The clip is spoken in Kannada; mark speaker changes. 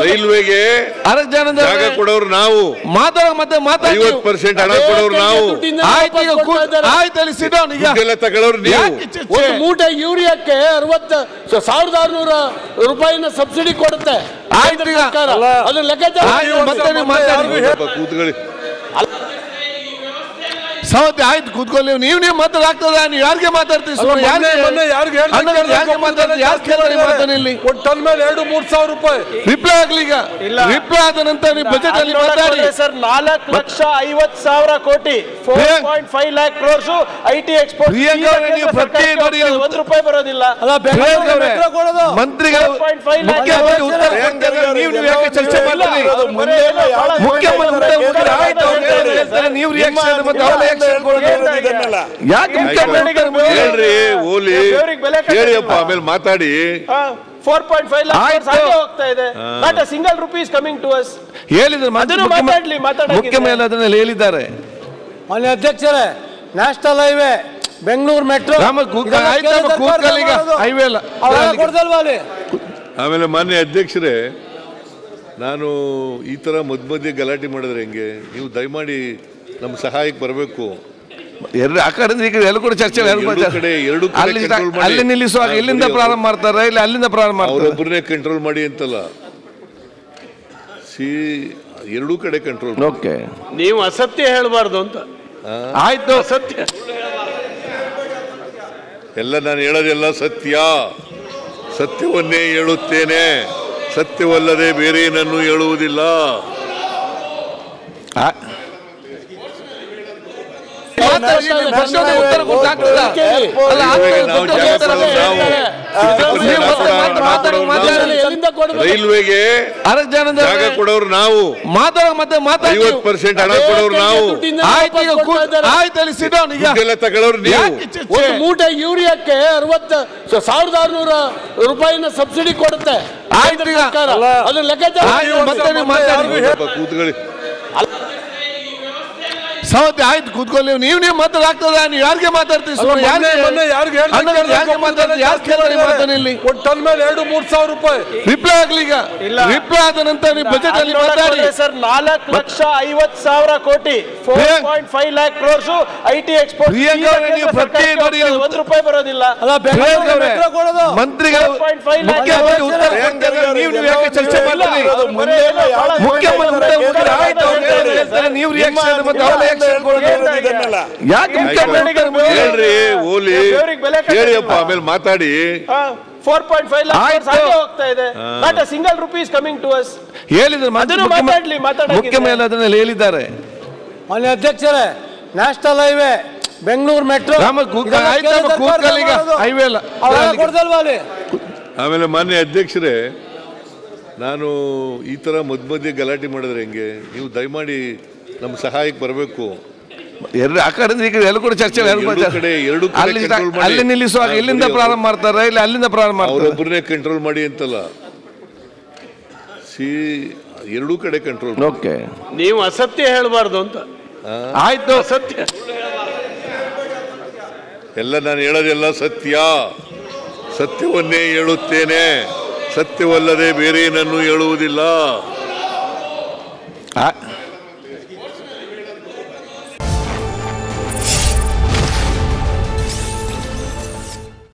Speaker 1: ರೈಲ್ವೆಗೆ ಜಾಗ ಕೊಡೋರು ನಾವು, 50% ಹಣ ಕೊಡೋರು ನಾವು, ತಗೊಳ್ಳೋರು ನೀವು.
Speaker 2: ಒಂದು ಮೂಟೆ ಯೂರಿಯಾಕ್ಕೆ 60,600 ರೂಪಾಯಿನ ಸಬ್ಸಿಡಿ ಕೊಡುತ್ತೆ. ಅದು ಲೆಕ್ಕಾಚಾರ
Speaker 1: ಕೂತ್ಕೊಳ್ಳಿ.
Speaker 3: ಆಯ್ತು ಕೂತ್ಕೊಳ್ಳಿ. ನೀವು ಮಾತಾಡ್ತದ, ನೀವು ಯಾರಿಗೆ ಮಾತಾಡ್ತೀವಿ?
Speaker 2: ಟನ್ ಮೇಲೆ 2-3 ಸಾವಿರ ರೂಪಾಯಿ
Speaker 3: ವಿಪ್ಲವ ಆಗ್ಲಿ. ಈಗ ವಿಪ್ಲವ ಆದ ನಂತರ ನೀವು ಬಜೆಟ್ ಅಲ್ಲಿ ಮಾತಾಡಿ
Speaker 4: ಸರ್. 4,50,000 ಕೋಟಿ, 4.5 lakh crores ಐಟಿ ಎಕ್ಸ್ಪೋರ್ಟ್.
Speaker 3: ನೀವು ಪ್ರತಿ ನೋಡಿ
Speaker 4: ₹1 ಬರೋದಿಲ್ಲ.
Speaker 3: ಮಂತ್ರಿಗಳು ಮುಖ್ಯಮಂತ್ರಿ ಉತ್ತರ ಕೊಡ್ತಾರೆ, ನೀವು ಯಾಕೆ ಚರ್ಚೆ ಮಾಡ್ತೀರಿ? ಮುಖ್ಯಮಂತ್ರಿ ನೀವು ರಿಯಾಕ್ಷನ್ ಮತ್ತೆ ಅವ್ರ ಯಾಕೆ
Speaker 1: ಹೇಳ್ರಿ ಓಲಿ ಹೇಳಿಯಪ್ಪ, ಆಮೇಲೆ ಮಾತಾಡಿ.
Speaker 4: 4.5 lakh ಹೋಗ್ತಾ ಇದೆ. Not a single rupees coming to us
Speaker 3: ಹೇಳಿದ್ರು. ಮುಖ್ಯಮಂತ್ರಿ ಅದನ್ನೆಲ್ಲ ಹೇಳಿದ್ದಾರೆ.
Speaker 2: ಮಾನ್ಯ ಅಧ್ಯಕ್ಷರೇ, national highway Bengaluru metro
Speaker 3: highway ಅಲ್ಲ.
Speaker 1: ಆಮೇಲೆ ಮಾನ್ಯ ಅಧ್ಯಕ್ಷರೇ, ನಾನು ಈ ತರ ಮಧ್ಯೆ ಗಲಾಟೆ ಮಾಡಿದ್ರೆ ಹೆಂಗೆ? ನೀವು ದಯಮಾಡಿ ನಮ್ಮ ಸಹಾಯಕ್ಕೆ ಬರಬೇಕು.
Speaker 3: ಆ ಕಡೆ ಈಗ ಎಲ್ಲ ಕೂಡ ಚರ್ಚೆ ಅಲ್ಲಿ ನಿಲ್ಲಿಸುವಾಗ ಇಲ್ಲಿಂದ ಪ್ರಾರಂಭ ಮಾಡ್ತಾರೆ, ಇಲ್ಲಿ ಅಲ್ಲಿಂದ ಪ್ರಾರಂಭ ಮಾಡ್ತಾರೆ.
Speaker 1: ಅವರೊಬ್ಬರನ್ನೇ ಕಂಟ್ರೋಲ್ ಮಾಡಿ ಅಂತಲ್ಲ, ಎರಡೂ ಕಡೆ ಕಂಟ್ರೋಲ್.
Speaker 3: ಓಕೆ,
Speaker 4: ನೀವು ಅಸತ್ಯ ಹೇಳಬಾರ್ದು ಅಂತ.
Speaker 3: ಆಯ್ತು,
Speaker 4: ಸತ್ಯ
Speaker 1: ಎಲ್ಲ ನಾನು ಹೇಳೋದೆಲ್ಲ ಸತ್ಯ, ಸತ್ಯವನ್ನೇ ಹೇಳುತ್ತೇನೆ, ಸತ್ಯವಲ್ಲದೆ ಬೇರೆ ಏನನ್ನು ಹೇಳುವುದಿಲ್ಲ. ರೈಲ್ವೆಗೆ ಜಾಗ ಕೊಡೋರು ನಾವು, 50% ಹಣ ಕೊಡೋರು ನಾವು, ತಗೊಳ್ಳೋರು ನೀವು.
Speaker 2: ಒಂದು ಮೂಟೆ ಯೂರಿಯಾಕ್ಕೆ 60,600 ರೂಪಾಯಿನ ಸಬ್ಸಿಡಿ ಕೊಡುತ್ತೆ. ಅದು ಲೆಕ್ಕಾಚಾರ
Speaker 1: ಕೂತ್ಕೊಳ್ಳಿ.
Speaker 3: ಆಯ್ತು ಕೂತ್ಕೊಳ್ಳಿ. ನೀವು ಮಾತಾಡ್ತದ, ನೀವು ಯಾರಿಗೆ ಮಾತಾಡ್ತೀವಿ?
Speaker 2: ಟನ್ ಮೇಲೆ 2-3 ಸಾವಿರ ರೂಪಾಯಿ
Speaker 3: ವಿಪ್ಲವ ಆಗ್ಲಿ. ಈಗ ವಿಪ್ಲವ ಆದ ನಂತರ ನೀವು ಬಜೆಟ್ ಅಲ್ಲಿ ಮಾತಾಡಿ
Speaker 4: ಸರ್. 4,50,000 ಕೋಟಿ, 4.5 lakh crores ಐಟಿ ಎಕ್ಸ್ಪೋರ್ಟ್.
Speaker 3: ನೀವು ಪ್ರತಿ ನೋಡಿ
Speaker 4: ₹1 ಬರೋದಿಲ್ಲ.
Speaker 3: ಮಂತ್ರಿಗಳು ಮುಖ್ಯಮಂತ್ರಿ ಉತ್ತರ ಕೊಡ್ತಾರೆ, ನೀವು ಯಾಕೆ ಚರ್ಚೆ ಮಾಡ್ತೀರಿ? ಮುಖ್ಯಮಂತ್ರಿ ನೀವು ರಿಯಾಕ್ಷನ್ ಮತ್ತೆ ಅವ್ರ
Speaker 1: ಹೇಳ್ರಿ ಓಲಿ ಹೇಳಿಯಪ್ಪ, ಆಮೇಲೆ ಮಾತಾಡಿ.
Speaker 4: 4.5 lakh ಹೋಗ್ತಾ ಇದೆ. Not a single rupees coming to us
Speaker 3: ಹೇಳಿದ್ರು. ಮುಖ್ಯಮಂತ್ರಿ ಅದನ್ನೆಲ್ಲ ಹೇಳಿದ್ದಾರೆ.
Speaker 2: ಮಾನ್ಯ ಅಧ್ಯಕ್ಷರೇ, national highway Bengaluru metro
Speaker 3: highway ಅಲ್ಲ.
Speaker 1: ಆಮೇಲೆ ಮಾನ್ಯ ಅಧ್ಯಕ್ಷರೇ, ನಾನು ಈ ತರ ಮಧ್ಯೆ ಗಲಾಟೆ ಮಾಡಿದ್ರೆ ಹೆಂಗೆ? ನೀವು ದಯಮಾಡಿ ನಮ್ಮ ಸಹಾಯಕ್ಕೆ ಬರಬೇಕು.
Speaker 3: ಆ ಕಡೆ ಈಗ ಎಲ್ಲ ಕೂಡ ಚರ್ಚೆ ಅಲ್ಲಿ ನಿಲ್ಲಿಸುವಾಗ ಇಲ್ಲಿಂದ ಪ್ರಾರಂಭ ಮಾಡ್ತಾರೆ, ಇಲ್ಲಿ ಅಲ್ಲಿಂದ ಪ್ರಾರಂಭ ಮಾಡ್ತಾರೆ.
Speaker 1: ಅವರೊಬ್ಬರನ್ನೇ ಕಂಟ್ರೋಲ್ ಮಾಡಿ ಅಂತಲ್ಲ, ಎರಡೂ ಕಡೆ ಕಂಟ್ರೋಲ್.
Speaker 3: ಓಕೆ,
Speaker 4: ನೀವು ಅಸತ್ಯ ಹೇಳಬಾರ್ದು ಅಂತ.
Speaker 3: ಆಯ್ತು,
Speaker 4: ಸತ್ಯ
Speaker 1: ಎಲ್ಲ ನಾನು ಹೇಳೋದೆಲ್ಲ ಸತ್ಯ, ಸತ್ಯವನ್ನೇ ಹೇಳುತ್ತೇನೆ, ಸತ್ಯವಲ್ಲದೆ ಬೇರೆ ಏನನ್ನು ಹೇಳುವುದಿಲ್ಲ.